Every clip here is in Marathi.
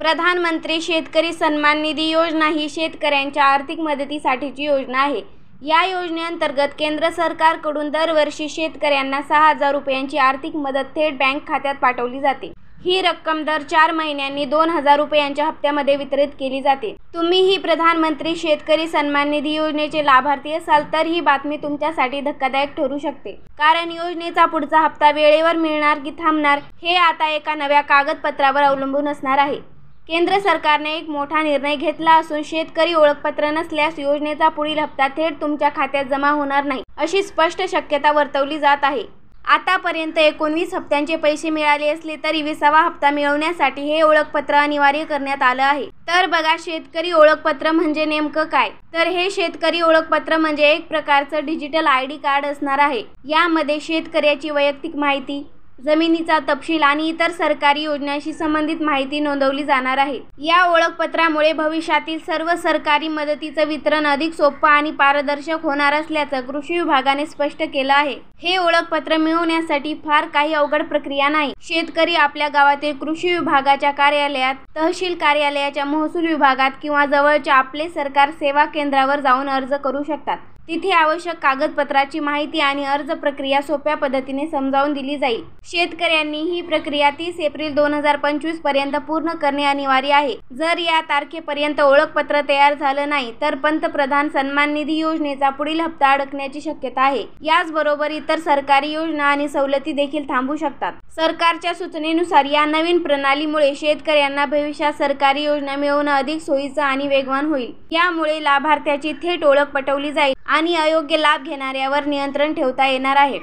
प्रधानमंत्री शेतकरी सन्मान निधी योजना ही शेतकऱ्यांच्या आर्थिक मदतीसाठीची योजना आहे। या योजनेअंतर्गत केंद्र सरकारकडून दरवर्षी शेतकऱ्यांना 6,000 रुपयांची आर्थिक मदत थेट बँक खात्यात पाठवली जाते। ही रक्कम दर 4 महिन्यांनी 2,000 रुपयांच्या हप्त्यामध्ये वितरित केली जाते। तुम्हीही प्रधानमंत्री शेतकरी सन्मान निधी योजनेचे लाभार्थी असाल तर ही बातमी तुमच्यासाठी धक्कादायक ठरू शकते, कारण योजनेचा पुढचा हप्ता वेळेवर मिळणार की थांबणार हे आता एका नव्या कागदपत्रावर अवलंबून असणार आहे। केंद्र सरकारने एक मोठा निर्णय घेतला असून शेतकरी ओळखपत्र नसल्यास योजनेचा पुढील हप्ता थेट तुमच्या खात्यात जमा होणार नाही, अशी स्पष्ट शक्यता वर्तवली जात आहे। आतापर्यंत 19 हप्त्यांचे पैसे मिळाले असले तरी 20वा हप्ता मिळवण्यासाठी हे ओळखपत्र अनिवार्य करण्यात आलं आहे। तर बघा, शेतकरी ओळखपत्र म्हणजे नेमकं काय? तर हे शेतकरी ओळखपत्र म्हणजे एक प्रकारचं डिजिटल ID कार्ड असणार आहे। यामध्ये शेतकऱ्याची वैयक्तिक माहिती, जमिनीचा तपशील आणि इतर सरकारी योजनांशी संबंधित माहिती नोंदवली जाणार आहे। या ओळखपत्रामुळे भविष्यातील सर्व सरकारी मदतीचं वितरण अधिक सोपं आणि पारदर्शक होणार असल्याचं कृषी विभागाने स्पष्ट केलं आहे। हे ओळखपत्र मिळवण्यासाठी फार काही अवघड प्रक्रिया नाही। शेतकरी आपल्या गावातील कृषी विभागाच्या कार्यालयात, तहसील कार्यालयाच्या महसूल विभागात किंवा जवळच्या आपले सरकार सेवा केंद्रावर जाऊन अर्ज करू शकतात। तिथे आवश्यक कागदपत्राची माहिती आणि अर्ज प्रक्रिया सोप्या पद्धतीने समजावून दिली जाईल। शेतकऱ्यांनी ही प्रक्रिया 30 एप्रिल 2025 पर्यंत पूर्ण करणे अनिवार्य आहे। जर या तारखेपर्यंत ओळखपत्र तयार झालं नाही तर पंतप्रधान सन्मान निधी योजनेचा पुढील हप्ता अडकण्याची शक्यता आहे। याचबरोबर इतर सरकारी योजना आणि सवलती देखील थांबू शकतात। सरकारच्या सूचनेनुसार या नवीन प्रणालीमुळे शेतकऱ्यांना भविष्यात सरकारी योजना मिळवणं अधिक सोयीचं आणि वेगवान होईल। यामुळे लाभार्थ्याची थेट ओळख पटवली जाईल आणि अयोग्य लाभ घेणाऱ्यावर नियंत्रण ठेवता येणार आहे।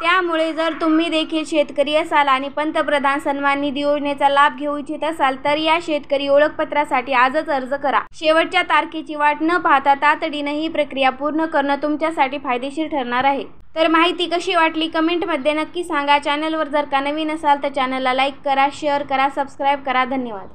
त्यामुळे जर तुम्ही देखील शेतकरी असाल आणि पंतप्रधान सन्मान निधी योजनेचा लाभ घेऊ इच्छित असाल तर या शेतकरी ओळखपत्रासाठी आजच अर्ज करा। शेवटच्या तारखेची वाट न पाहता तातडीने ही प्रक्रिया पूर्ण करणं तुमच्यासाठी फायदेशीर ठरणार आहे। तर माहिती कशी वाटली कमेंटमध्ये नक्की सांगा। चॅनलवर जर का नवीन असाल तर चॅनलला लाईक करा, शेअर करा, सबस्क्राईब करा। धन्यवाद।